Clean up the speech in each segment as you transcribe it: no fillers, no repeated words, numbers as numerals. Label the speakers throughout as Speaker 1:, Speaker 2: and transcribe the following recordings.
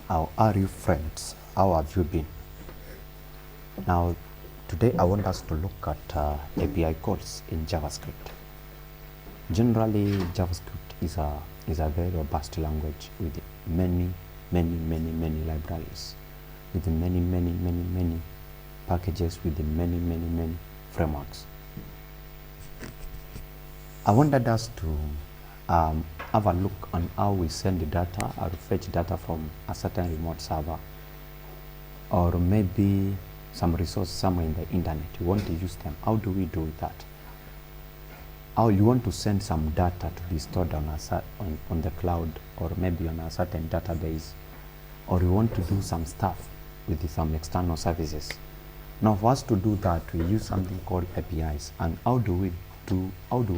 Speaker 1: How are you, friends? How have you been? Now, today I want us to look at API calls in JavaScript. Generally, JavaScript is a very robust language with many libraries, with many packages, with many frameworks. I wanted us to have a look on how we send the data or fetch data from a certain remote server, or maybe some resource somewhere in the internet. You want to use them. How do we do that? How you want to send some data to be stored on the cloud, or maybe on a certain database, or you want to do some stuff with some external services. Now, for us to do that, we use something called APIs. And how do we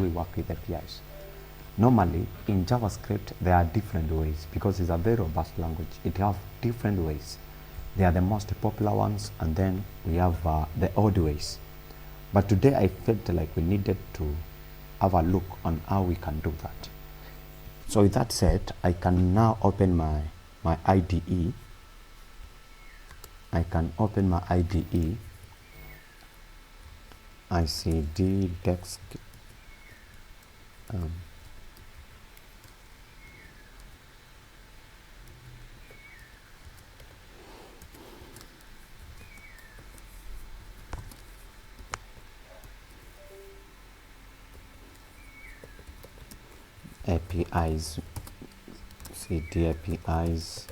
Speaker 1: work with APIs? Normally, in JavaScript, there are different ways because it's a very robust language. It has different ways. They are the most popular ones, and then we have the odd ways. But today I felt like we needed to have a look on how we can do that. So with that said, I can now open my IDE. I can open my IDE. ICD desk. APIs, CD APIs.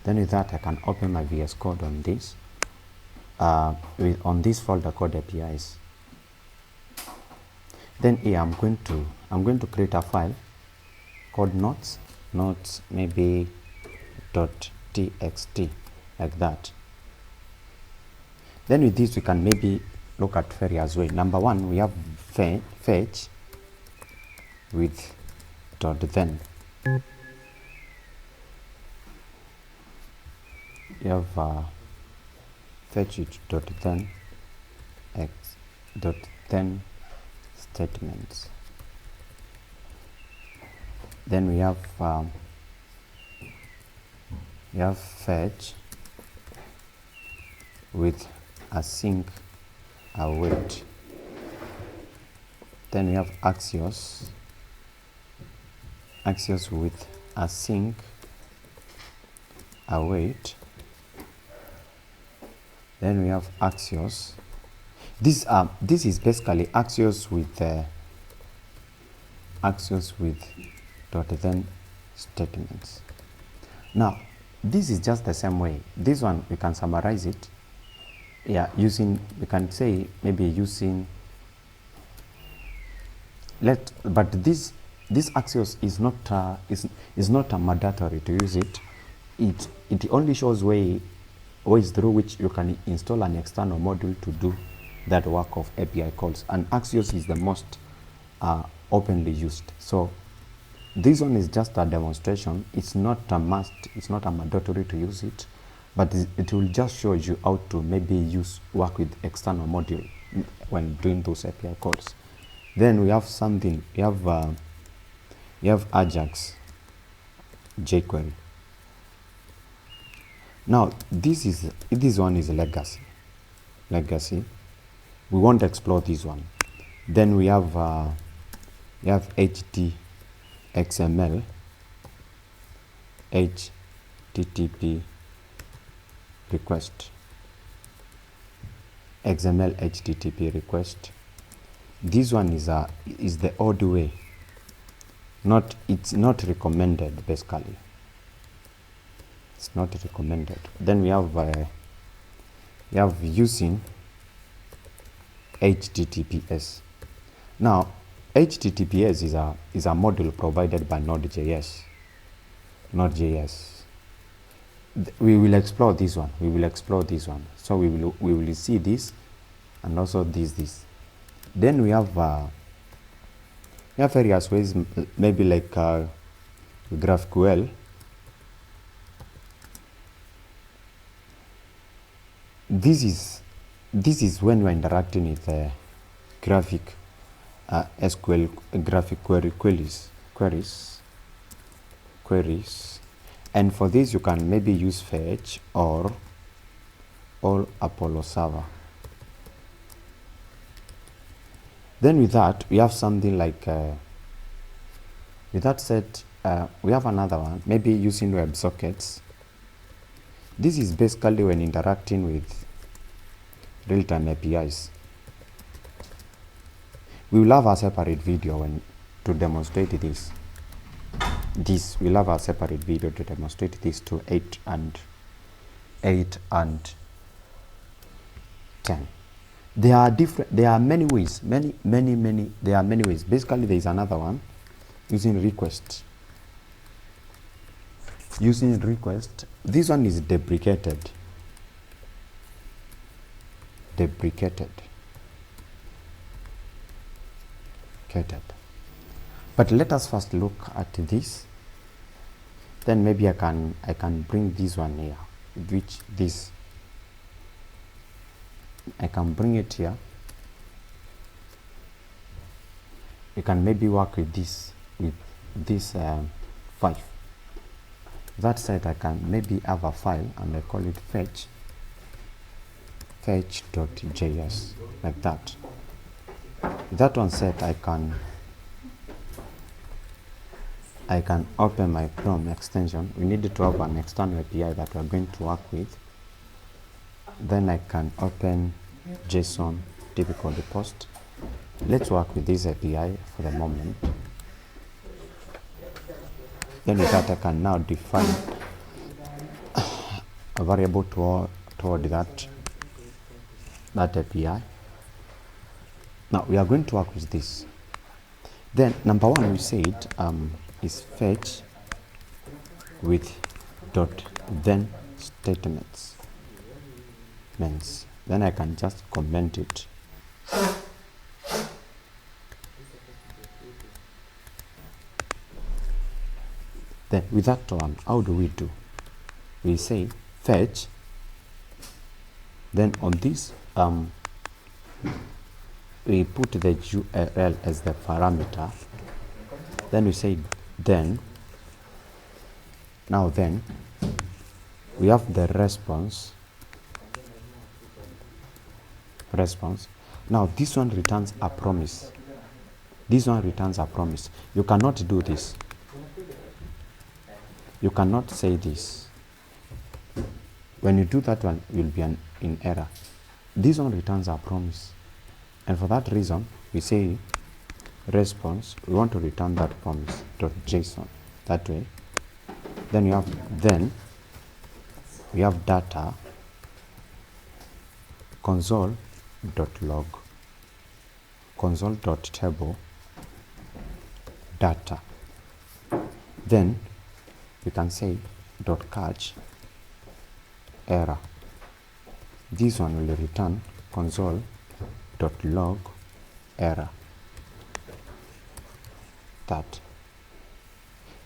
Speaker 1: Then with that, I can open my VS Code on this, on this folder called APIs. Then here I'm going to create a file called notes maybe .txt, like that. Then with this, we can maybe look at various ways. Number one, we have fetch with .then. You have fetch with .then statements. Then we have fetch with async await. Then we have Axios with async await. Then we have Axios. This is basically Axios with .then statements. Now, this is just the same way. This one, we can summarize it. Yeah, we can say maybe using but this Axios is not mandatory to use it. It only shows ways through which you can install an external module to do that work of API calls, and Axios is the most openly used. So this one is just a demonstration. It's not a must. It's not a mandatory to use it, but it will just show you how to maybe work with external module when doing those API calls. Then we have something. We have Ajax jQuery. Now this one is legacy. We won't explore this one. Then we have XML, HTTP request. XML HTTP request. This one is the odd way. It's not recommended basically. It's not recommended. Then we have using HTTPS. Now, HTTPS is a module provided by Node.js. We will explore this one. So we will see this, and also this. Then we have various ways, maybe like GraphQL. This is when you are interacting with graphic SQL graphic queries. And for this you can maybe use fetch or Apollo server. Then with that we have something like with that said, we have another one, maybe using WebSockets. This is basically when interacting with real-time APIs. We will have a separate video to demonstrate this. We'll have a separate video to demonstrate this to 8 and 10. There are many ways, there are many ways. Basically, there is another one using request. Using request, this one is deprecated. But let us first look at this. Then maybe I can bring this one here, which this I can bring it here. You can maybe work with this 5. That said, I can maybe have a file and I call it fetch.js, like that. That one said, I can open my Chrome extension. We need to have an external API that we're going to work with. Then I can open JSON, typical post. Let's work with this API for the moment. Then with that I can now define a variable toward that API. Now we are going to work with this. Then number one we said is fetch with .then statements. Then I can just comment it. Then with that one, how do? We say fetch. Then on this, we put the URL as the parameter. Then we say then. Now then, we have the response. Now this one returns a promise. You cannot do this. You cannot say this. When you do that one, you'll be in error. This one returns a promise. And for that reason, we say response, we want to return that promise .json, that way. Then we have data console.log, console.table data. Then we can say .catch error. This one will return console.log error. That.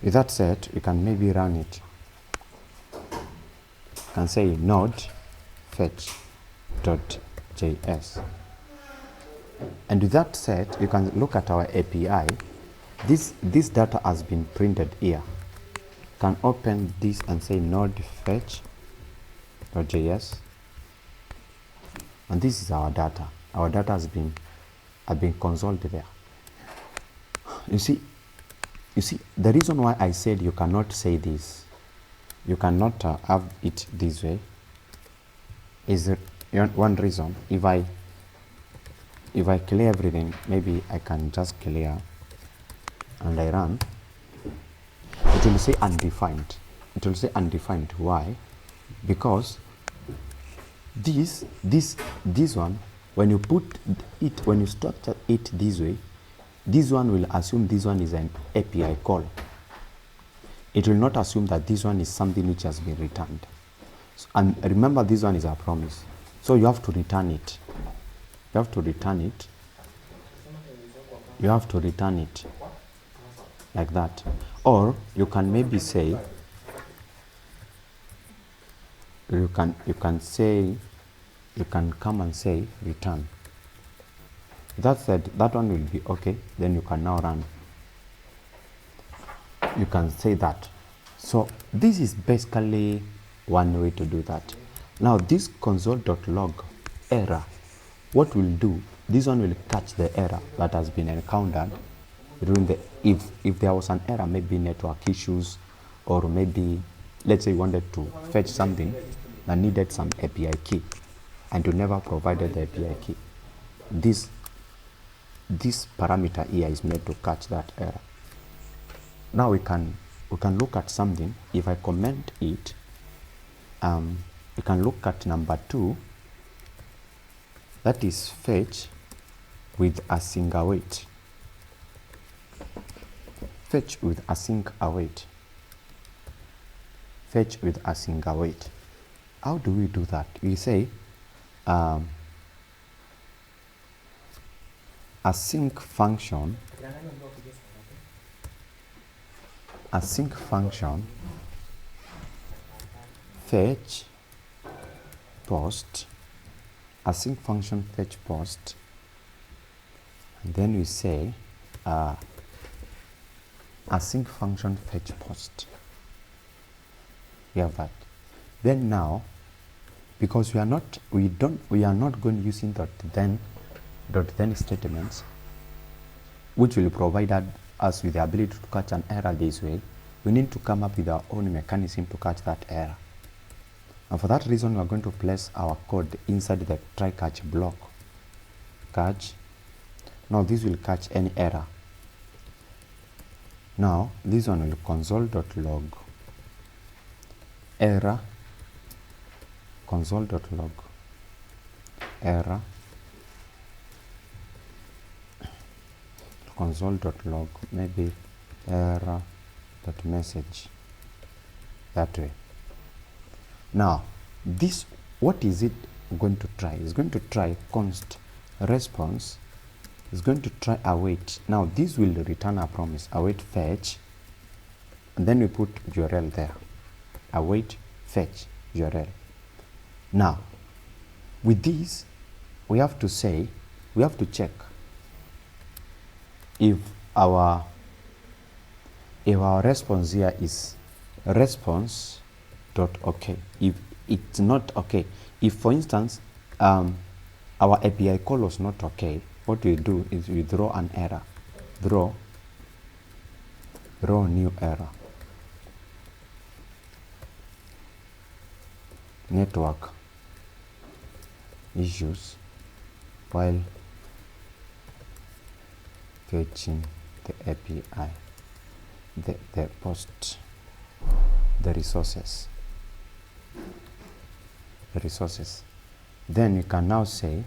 Speaker 1: With that said, you can maybe run it. You can say node fetch.js. And with that said, you can look at our API. This data has been printed here. You can open this and say node fetch.js. And this is our data. Our data has been consoled there. You see, the reason why I said you cannot say this, you cannot have it this way, is one reason. If I clear everything, maybe I can just clear and I run, it will say undefined. Why? Because this one, when you structure it this way, this one will assume this one is an API call. It will not assume that this one is something which has been returned. So, and remember, this one is a promise. So you have to return it. You have to return it like that. Or you can maybe say, you can come and say return. That said, that one will be okay. Then you can now run. You can say that. So this is basically one way to do that. Now this console.log error, what will do, this one will catch the error that has been encountered during the, if there was an error, maybe network issues, or maybe let's say you wanted to fetch something that needed some API key and you never provided the API key. This parameter here is made to catch that error. Now we can look at something. If I comment it, we can look at number 2, that is fetch with async await. Fetch with async await. Fetch with async await. How do we do that? We say async function fetch post, async function fetch post, and then we say async function fetch post. We have that. Then now, because we are not going using then statements, which will provide us with the ability to catch an error this way, we need to come up with our own mechanism to catch that error. And for that reason, we are going to place our code inside the try catch block. Catch. Now this will catch any error. Now this one will console.log error, console.log error, console.log maybe error.message, that way. Now this, what is it going to try? It's going to try const response, is going to try await. Now this will return a promise, await fetch, and then we put URL there, await fetch URL. Now with this, we have to say, we have to check if our response here is response.okay. If it's not okay, if for instance our API call was not okay, what we do is we throw an error, throw new error, network issues while fetching the API, the post, the resources. Then you can now say,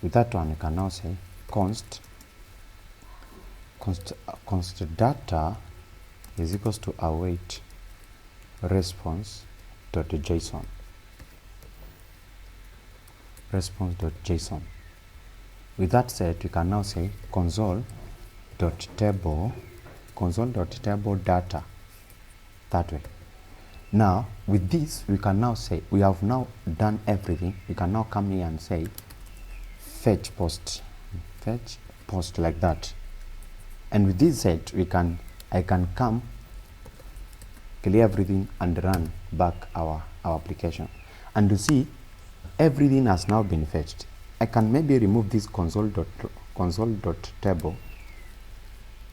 Speaker 1: with that one, you can now say const data is equals to await response.json. Response.json. With that said, you can now say console.table data, that way. Now with this, we can now say we have now done everything. We can now come here and say fetch post like that. And with this said, I can come, clear everything and run back our application, and you see everything has now been fetched. I can maybe remove this console.table.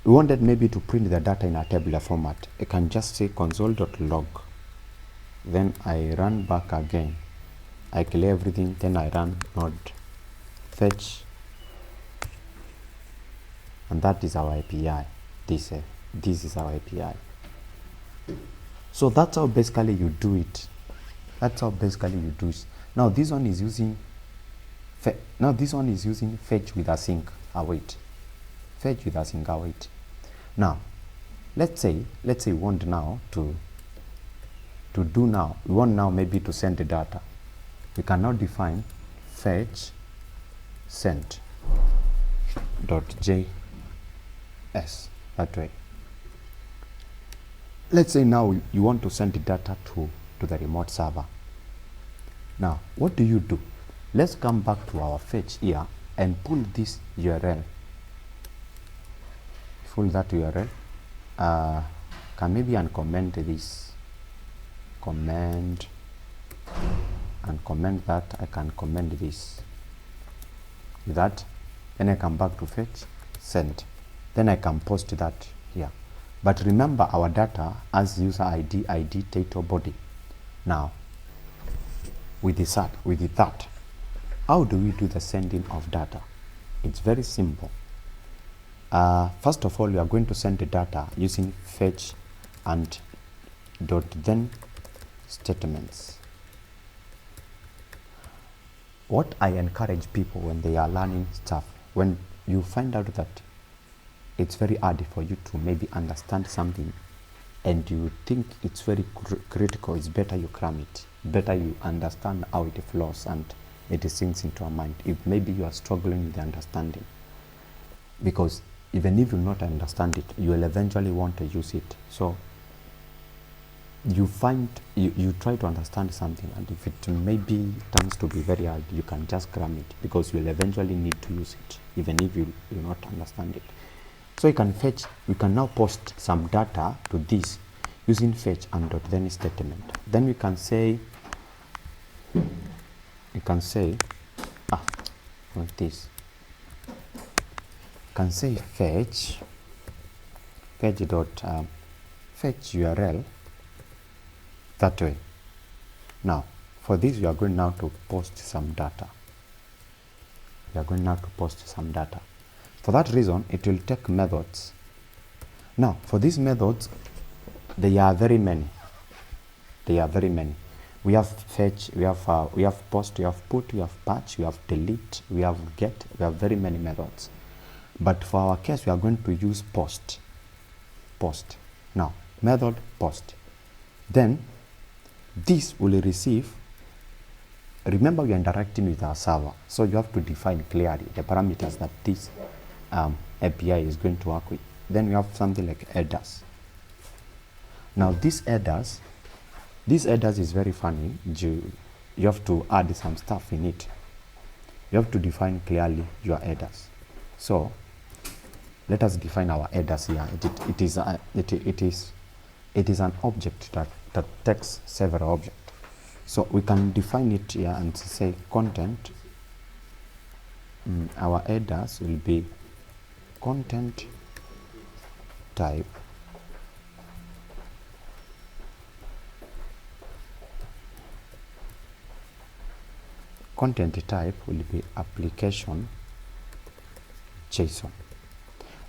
Speaker 1: We wanted maybe to print the data in a tabular format. I can just say console.log. Then I run back again. I clear everything, then I run node fetch, and that is our API. This is our API. So that's how basically you do it. Now this one is using fetch with async await. Fetch with async await. Now let's say we want now we want now maybe to send the data. We can now define fetch send .js, that way. Let's say now you want to send the data to the remote server. Now what do? let's come back to our fetch here and pull this URL. Pull that URL. Can maybe uncomment this. Comment and comment that. I can comment this. With that, then I come back to fetch, send. Then I can post that here. But remember, our data as user ID, title, body. Now, with that, how do we do the sending of data? It's very simple. First of all, we are going to send the data using fetch and dot then statements. What I encourage people when they are learning stuff, when you find out that it's very hard for you to maybe understand something and you think it's very critical, it's better you cram it. Better you understand how it flows and it sinks into your mind. If maybe you are struggling with the understanding, because even if you not understand it, you will eventually want to use it. So you try to understand something, and if it maybe turns to be very hard, you can just cram it, because you will eventually need to use it, even if you not understand it. So you can fetch, we can now post some data to this using fetch and dot then statement. Then we can say, like this. You can say fetch dot fetch URL. That way. Now, for this, we are going now to post some data. For that reason, it will take methods. Now, for these methods, they are very many. We have fetch, we have post, we have put, we have patch, we have delete, we have get. We have very many methods. But for our case, we are going to use post. Now, method post. Then this will receive, remember we are interacting with our server, so you have to define clearly the parameters that this API is going to work with. Then we have something like headers. Now these headers is very funny. You have to add some stuff in it. You have to define clearly your headers. So let us define our headers here. It is an object that takes several objects. So we can define it here and say content. Our headers will be content type will be application JSON.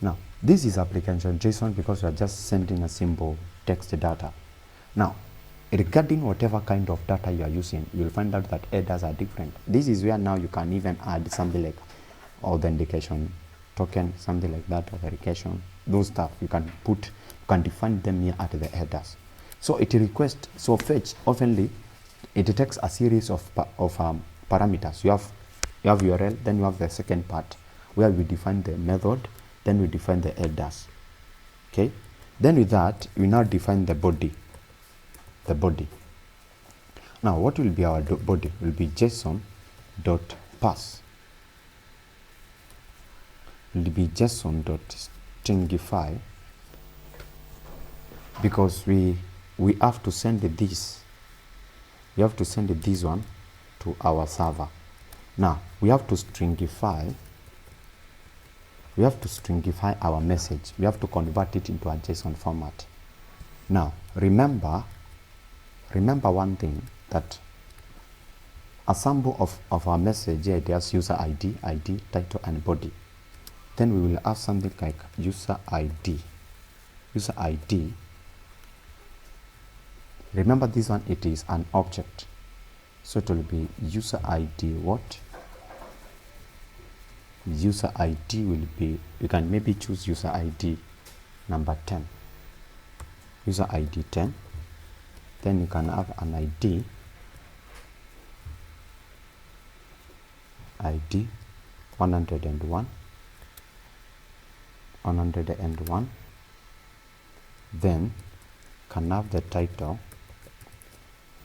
Speaker 1: Now this is application JSON because we are just sending a simple text data. Now, regarding whatever kind of data you are using, you will find out that headers are different. This is where now you can even add something like authentication token, something like that, authentication, those stuff you can define them here at the headers. So it requests, so fetch oftenly it takes a series of parameters. You have URL, then you have the second part where we define the method, then we define the headers. Okay, then with that we now define the body. Now what will be our body? Will be JSON.parse. Will be JSON.stringify, because we have to send this. We have to send this one to our server. Now we have to stringify. We have to stringify our message. We have to convert it into a JSON format. Now remember one thing, that a sample of our message here, there's user ID, title and body. Then we will have something like user ID. Remember this one, it is an object. So it will be user ID what? User ID will be, you can maybe choose user ID number 10. User ID 10. Then you can have an ID 101. Then can have the title.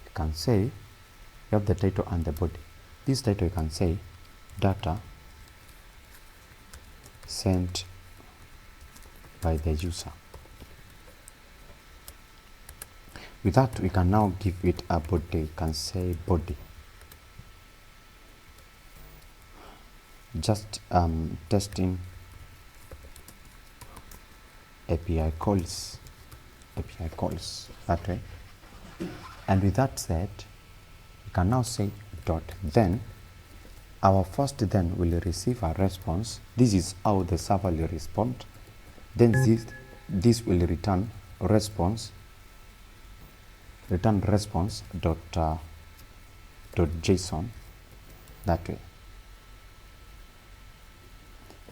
Speaker 1: You can say you have the title and the body. this title you can say data sent by the user. With that, we can now give it a body. You can say body. Just testing API calls that way. And with that said, you can now say dot then. Our first then will receive a response. This is how the server will respond. Then this will return response dot JSON that way.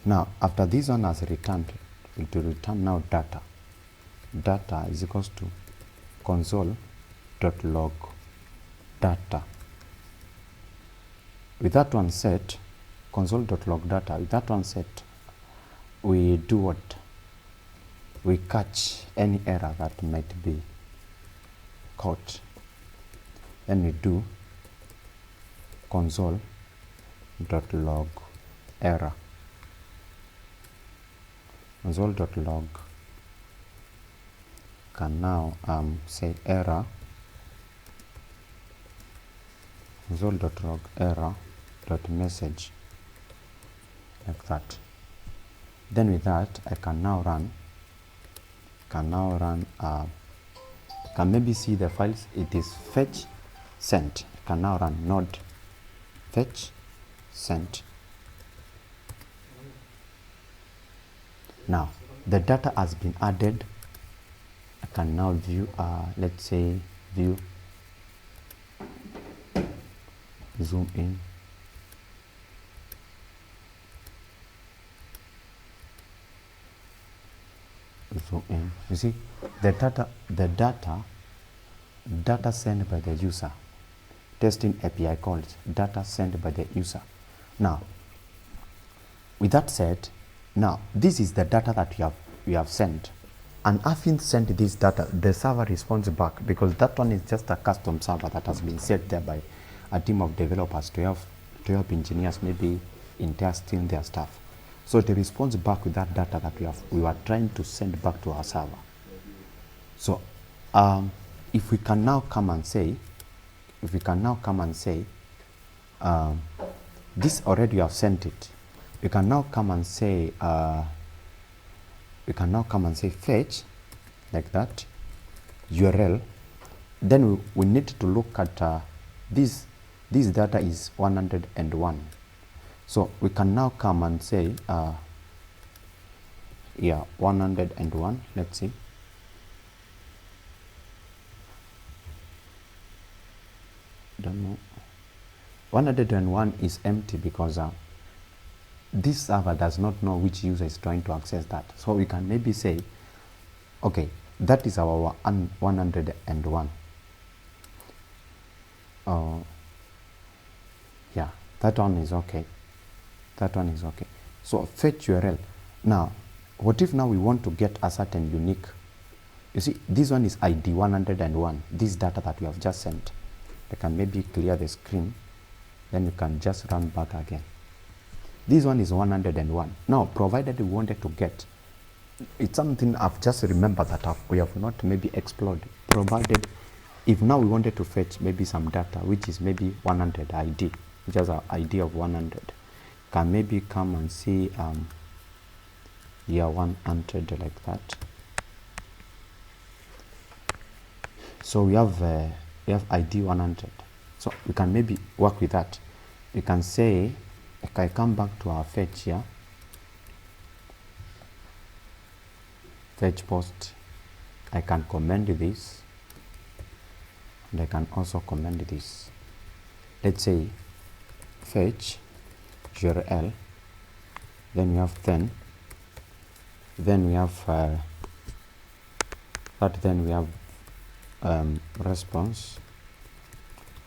Speaker 1: Now after this one has returned, it will return now data. Data is equals to console.log data. With that one set, console.log data, with that one set, we do what? We catch any error that might be caught. Then we do console.log error. Console.log can now say error. Console.log error dot message like that. Then with that, I can now run. Can maybe see the files. It is fetch sent. I can now run node fetch sent. Now the data has been added. I can now view, let's say view, zoom in, zoom in. You see the data sent by the user. Testing API calls, data sent by the user. Now with that said, now this is the data that we have sent, and having sent this data, the server responds back, because that one is just a custom server that has been set there by a team of developers to help engineers maybe in testing their stuff. So it responds back with that data that we were trying to send back to our server. So if we can now come and say, this already you have sent it, we can now come and say fetch like that URL. Then we need to look at this data is 101. So we can now come and say 101. Let's see. Don't know. 101 is empty because this server does not know which user is trying to access that. So we can maybe say, okay, that is our 101. Yeah, that one is okay. That one is okay. So fetch URL. Now, what if now we want to get a certain unique? You see, this one is ID 101. This data that we have just sent. I can maybe clear the screen. Then you can just run back again. This one is 101. Now, provided we wanted to get, it's something I've just remembered that we have not maybe explored. Provided, if now we wanted to fetch maybe some data, which is maybe 100 ID, which has an ID of 100, can maybe come and see 100 like that. So we have ID 100. So we can maybe work with that. We can say, if I come back to our fetch here, fetch post, I can comment this, and I can also comment this. Let's say fetch URL, then we have response,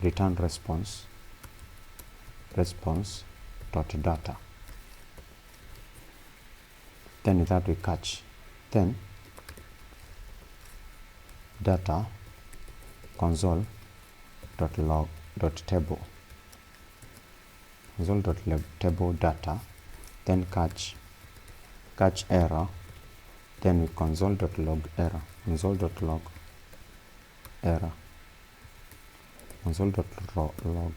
Speaker 1: return response dot data. Then with that we catch, then data console dot log dot table. console.log table data, then catch error, then we console.log error, console.log error, console.log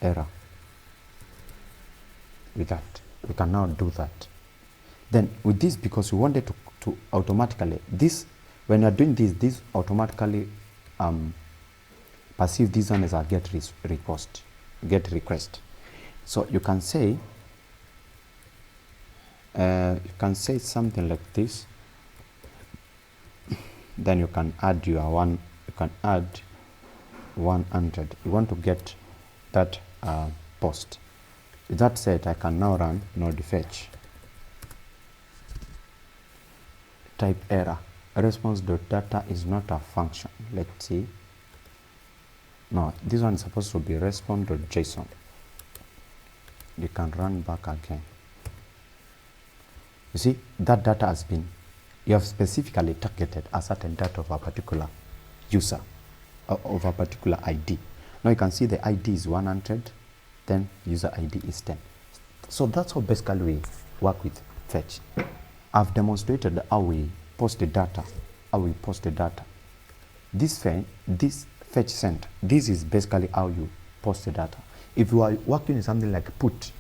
Speaker 1: error. With that, we can now do that. Then with this, because we wanted to automatically, this, when you are doing this automatically perceive this one as a get request. So you can say something like this. Then you can add your one. You can add 100. You want to get that post. With that said, I can now run node fetch. Type error. Response.data is not a function. Let's see. No, this one is supposed to be response.json. You can run back again. You see, that data has been, you have specifically targeted a certain data of a particular user, of a particular ID. Now you can see the ID is 100, then user ID is 10. So that's how basically we work with fetch. I've demonstrated how we post the data, This fetch send, this is basically how you post the data. If you are working with something like put,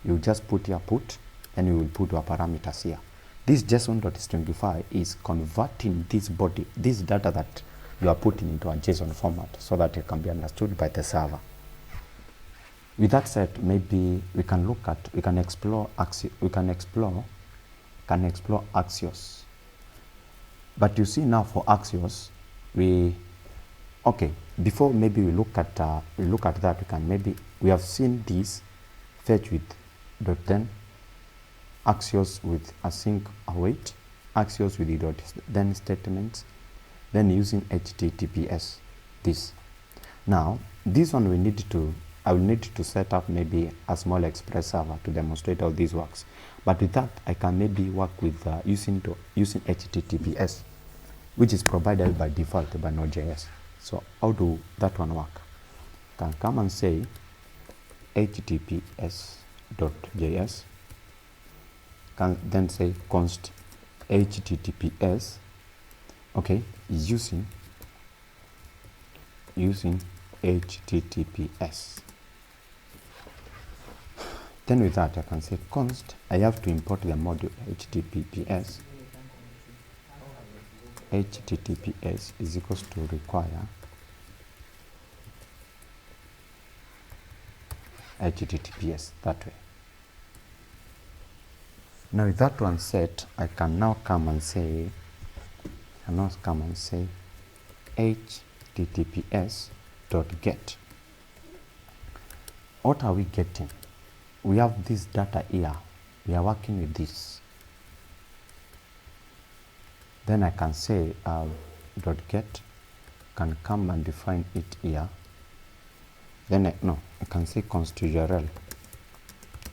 Speaker 1: you just put your put, and you will put your parameters here. This JSON.stringify is converting this data that you are putting into a JSON format so that it can be understood by the server. With that said, maybe we can explore Axios. But you see now for Axios, before maybe we look at that, we have seen this fetch with .then, Axios with async await, Axios with the .then statements, then using HTTPS. This. Now, this one I will need to set up maybe a small express server to demonstrate how this works. But with that, I can maybe work with using HTTPS, which is provided by default by Node.js. So how do that one work? Can come and say https.js, can then say const https, using https. Then with that, I can say const, I have to import the module https. HTTPS is equals to require HTTPS that way. Now with that one set, I can now come and say https.get. What are we getting? We have this data here. We are working with this. Then I can say .get, can come and define it here. Then I can say const URL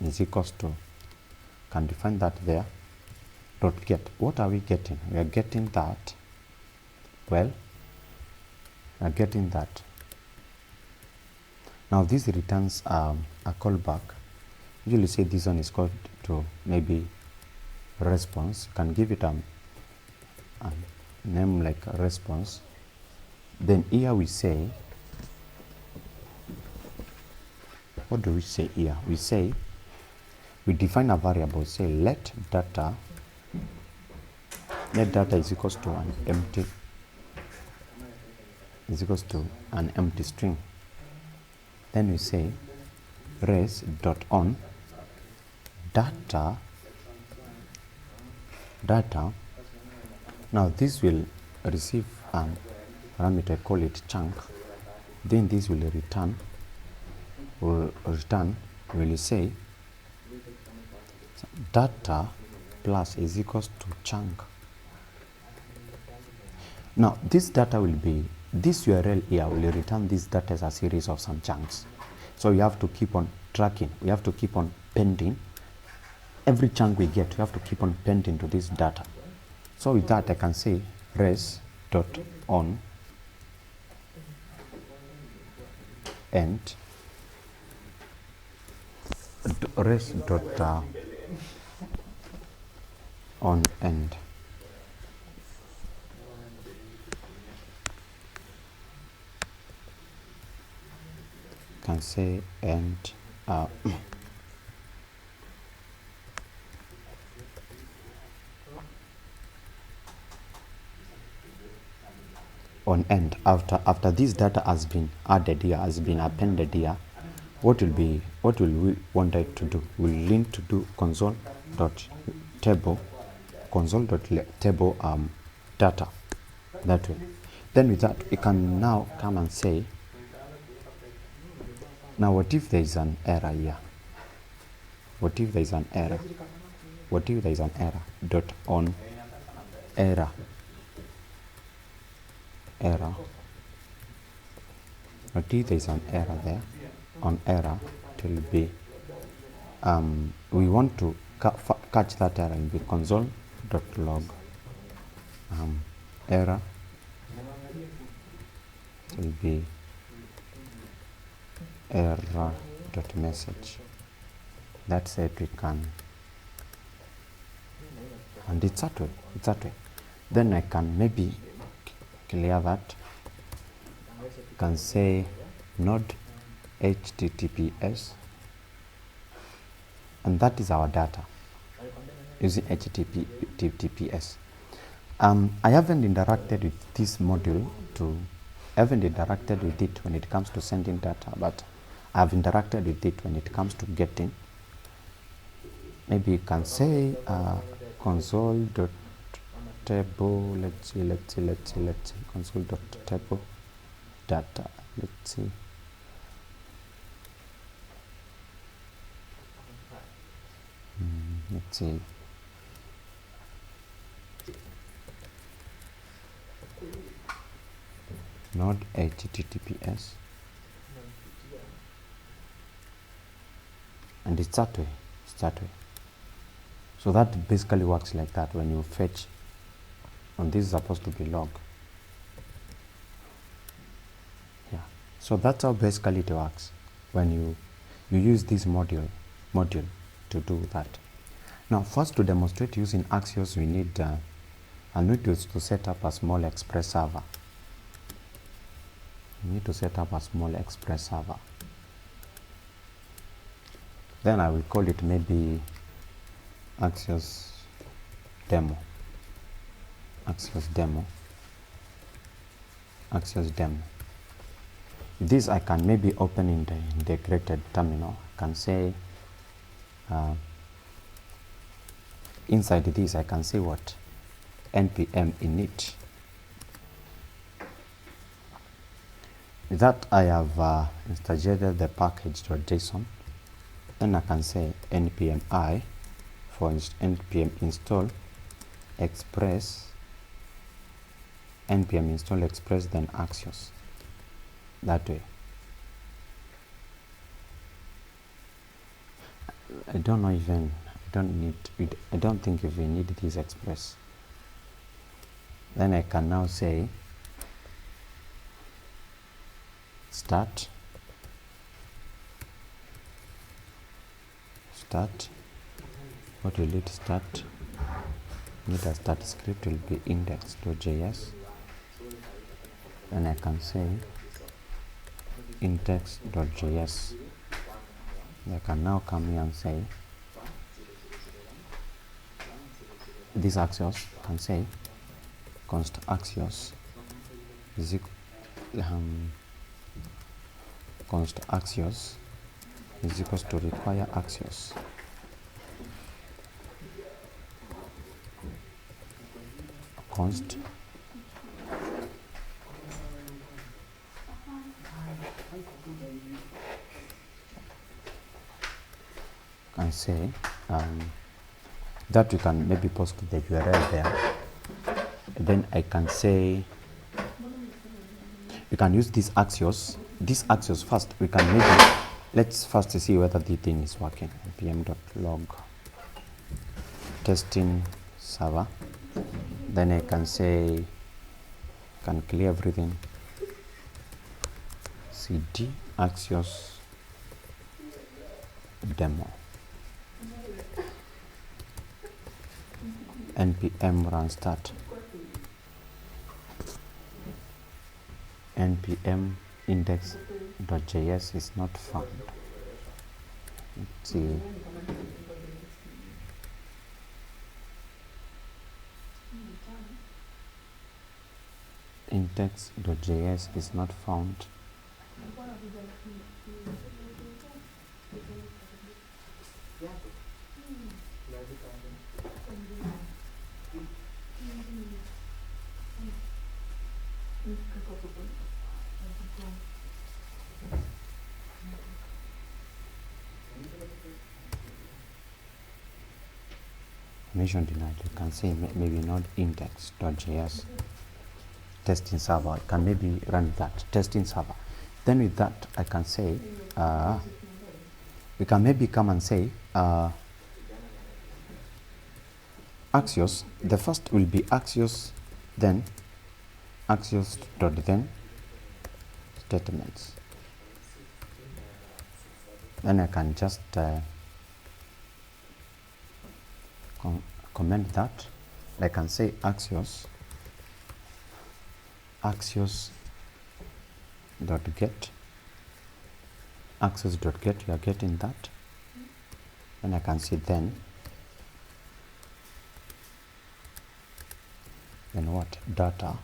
Speaker 1: is equals to, can define that there. .get. What are we getting? We are getting that. Well, we are getting that. Now this returns a callback. Usually say this one is called to maybe response. You can give it a name like a response. Then here we say, what do we say here? We say, we define a variable, say let data is equals to an empty string. Then we say res.on data. Now this will receive parameter, call it chunk. Then this will return. We will say data plus is equals to chunk. Now this data will be, this URL here will return this data as a series of some chunks. So we have to keep on tracking. We have to keep on pending. Every chunk we get, we have to keep on pending to this data. So with that, I can say res.on end res dot on end. Can say end on end. After this data has been added here, has been appended here, what will we want it to do? We'll link to do console dot table data, that way. Then with that, we can now come and say, now what if there is an error here? What if there is an error? What if there is an error? Dot on error. What if there is an error there? On error, it will be we want to catch that error in the console.log error. It will be error.message. That's it. We can, and it's that way. Then I can maybe clear that. Can say node HTTPS, and that is our data using HTTPS. I haven't interacted with this module I haven't interacted with it when it comes to sending data, but I have interacted with it when it comes to getting. Maybe you can say console.table. Let's see. Console.table data. Let's see. Let's see. Not HTTPS, and it's that way. So that basically works like that. When you fetch, and this is supposed to be log. Yeah. So that's how basically it works when you use this module to do that. Now, first, to demonstrate using Axios, we need to set up a small express server. Then I will call it maybe Axios demo. This I can maybe open in the integrated terminal. I can say inside this I can say what? npm init. With that, I have instantiated the package.json. Then I can say npm I for npm install express, then Axios. That way. I don't think if we need this express. Then I can now say start. What will it start? Need a start script will be index.js. And I can say index.js. I can now come here and say this Axios. Can say const Axios is const Axios is equals to require Axios. Const can say that you can maybe post the URL there. Then I can say you can use this Axios. This Axios first. We can maybe let's first see whether the thing is working. npm.log testing server. Then I can say can clear everything. cd Axios demo. npm run start. npm index.js is not found. Let's see. Index.js is not found. Permission denied. You can say maybe not index.js. Testing server. I can maybe run that testing server. Then with that, I can say, we can maybe come and say, Axios. The first will be Axios, then Axios dot then statements. Then I can just comment that. I can say Axios dot get. Axios dot get. You are getting that. And I can see then what data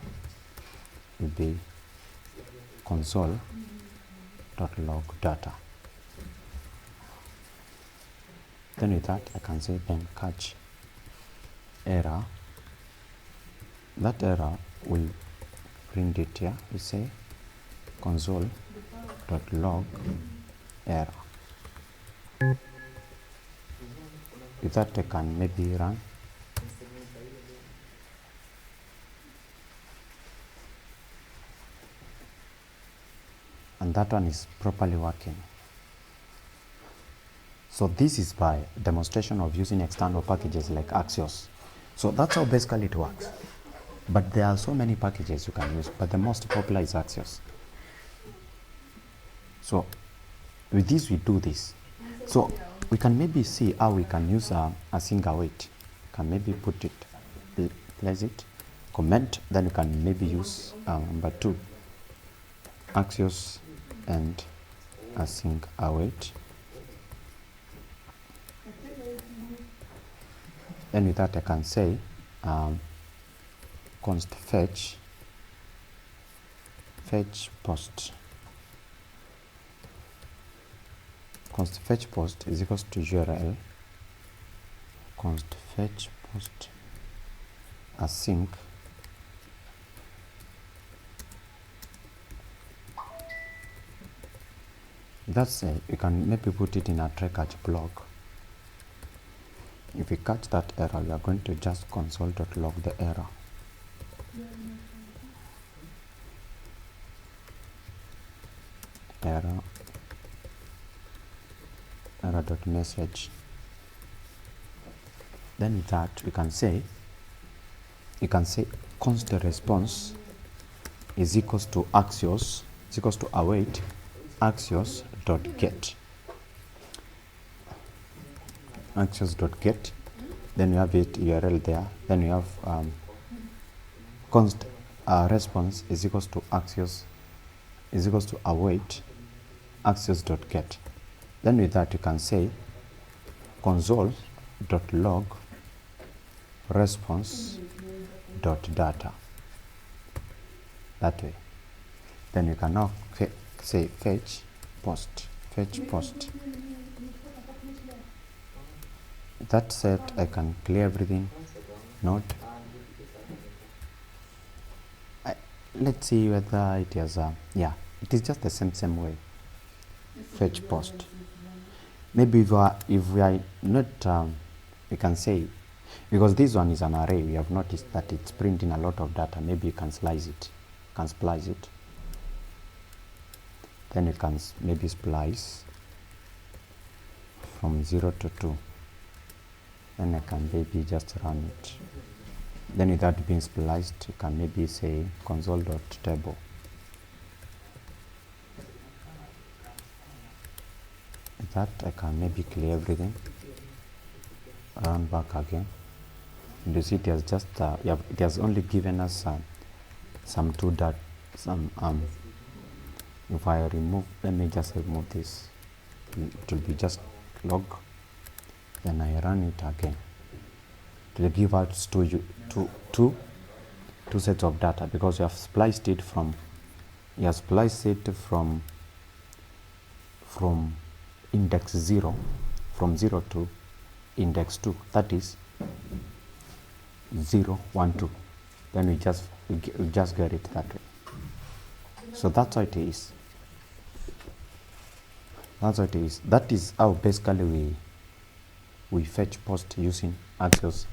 Speaker 1: will be console dot log data. Then with that I can say then catch error. That error will print it here. We say console dot log error. With that I can maybe run. And that one is properly working. So this is by demonstration of using external packages like Axios. So that's how basically it works. But there are so many packages you can use, but the most popular is Axios. So with this we do this. So we can maybe see how we can use async await. Can maybe put it, place it, comment, then you can maybe use number 2, Axios and async await. And with that I can say const fetch post. Const fetch post is equals to URL const fetch post async that's it. You can maybe put it in a try catch block. If you catch that error, you are going to just console.log the error. Error.message. Then with that we can say, you can say const response is equals to Axios, is equals to await Axios.get. Axios.get, then you have it URL there, then you have const response is equals to Axios is equals to await Axios.get. Then with that you can say console.log response.data. That way. Then you can now say fetch post. That said, I can clear everything. Note. Let's see whether it is yeah, it is just the same way. Fetch post. Maybe if we are not, we can say, because this one is an array, we have noticed that it's printing a lot of data. Maybe you can splice it. Then you can maybe splice from 0 to 2. Then I can maybe just run it. Then without being spliced, you can maybe say console.table. that, I can maybe clear everything, run back again. And you see it has just it has only given us some if I remove, let me just remove this, it will be just log, then I run it again. It will give us two sets of data, because you have spliced it from index 0, from 0 to index 2, that is 0, 1, 2. Then we just get it that way. So that's how it is. That is how basically we fetch post using Axios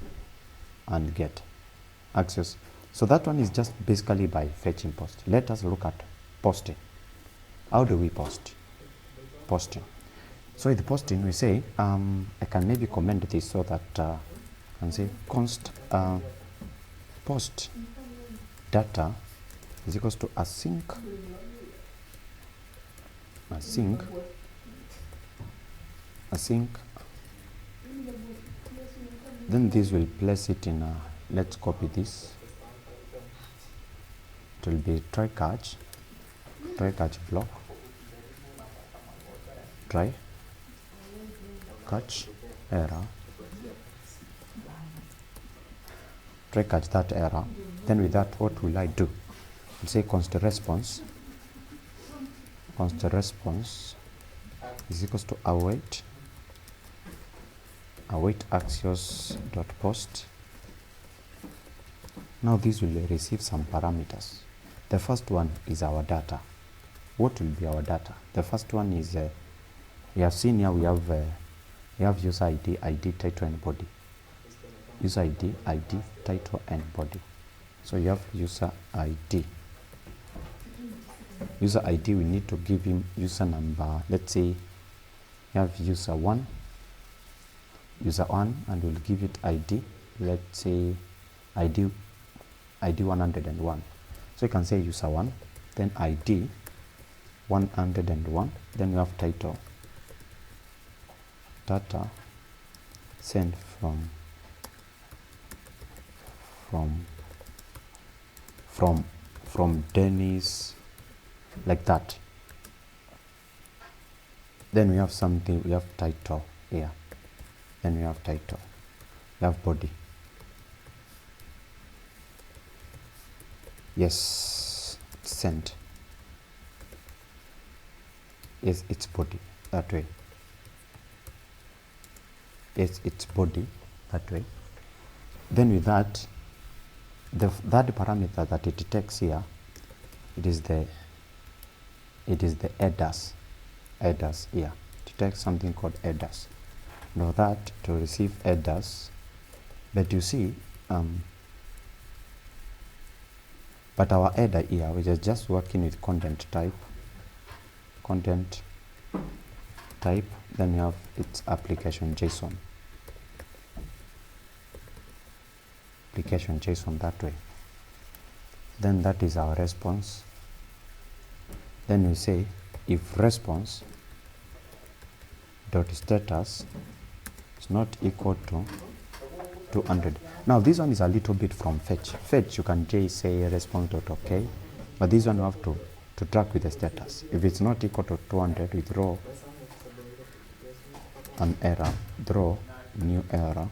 Speaker 1: and get Axios. So that one is just basically by fetching post. Let us look at posting. How do we post? Posting. So with posting, we say, I can maybe comment this so that I can say const post data is equals to async. Then this will place it in a, let's copy this. It will be try catch block, try catch error, try catch that error. Then with that, what will I do? I'll say const response is equals to await Axios dot post. Now this will receive some parameters. The first one is our data. What will be our data? The first one is we have seen here we have user ID, title and body. User ID, title and body. So you have user ID. User ID, we need to give him user number. Let's say you have user 1, and we'll give it ID. Let's say ID 101. So you can say user 1, then ID 101, then you have title, data sent from Dennis, like that. Then we have something, we have title here, then we have title, we have body. Yes, sent. Yes, it's body that way. Yes, it's body that way. Then with that, the third parameter that it takes here, it is the headers here. It takes something called headers. Now that to receive headers, but you see, but our header here, which is just working with content type, then we have its application JSON. That way. Then that is our response. Then we say if response dot status is not equal to 200. Now this one is a little bit from fetch. Fetch you can just say response dot okay, but this one you have to track with the status. If it's not equal to 200, we throw an error, throw new error,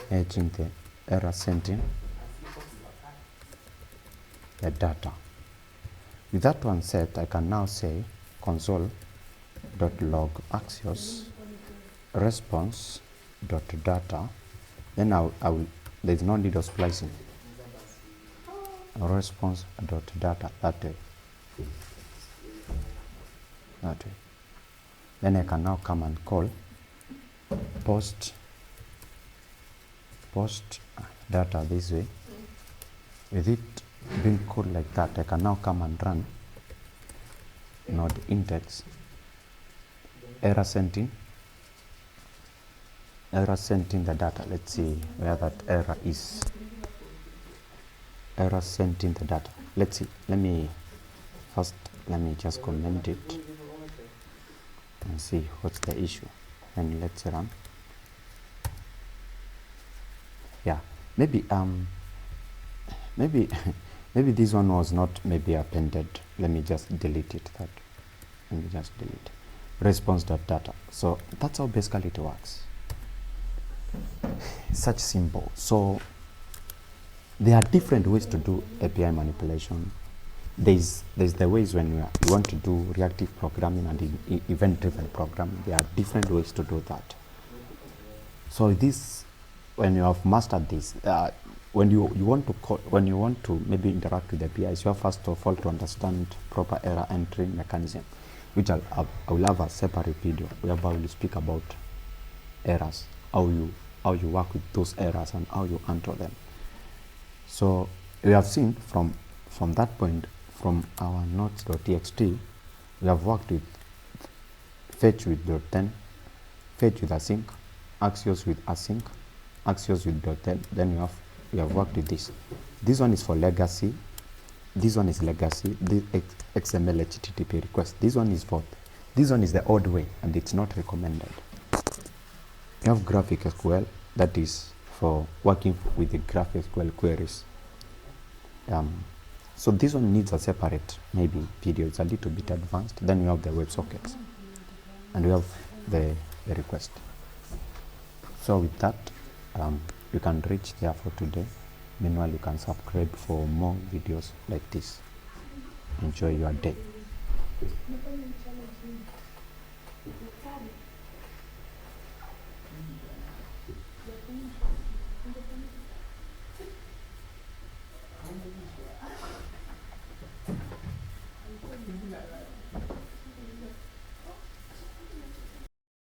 Speaker 1: edging the error sent in the data. With that one set, I can now say console.log Axios response.data. Then I will there's no need of splicing. Response.data that way. Then I can now come and call post data this way. With it being called like that, I can now come and run node index error sent in the data. Let's see where that error is. error sent in the data. Let's see. Let me just comment it and see what's the issue, and let's run. Yeah, maybe maybe this one was not maybe appended. Let me just delete it. Let me just delete response.data. So that's how basically it works. Such simple. So there are different ways to do API manipulation. There's the ways when you want to do reactive programming and event-driven programming. There are different ways to do that. So this, when you have mastered this, when you want to maybe interact with the APIs, you have first of all to understand proper error entry mechanism, which I will have a separate video whereby we will speak about errors, how you work with those errors and how you handle them. So we have seen from that point, from our notes.txt, we have worked with fetch with .10, fetch with async, Axios with async, Axios with .10. Then we have worked with this. This one is for legacy. This one is legacy. This XML HTTP request. This one is the old way, and it's not recommended. You have graphic SQL, that is for working with the graphic SQL queries. So this one needs a separate maybe video. It's a little bit advanced. Then we have the WebSockets, and we have the request. So with that, you can reach there for today. Meanwhile, you can subscribe for more videos like this. Enjoy your day.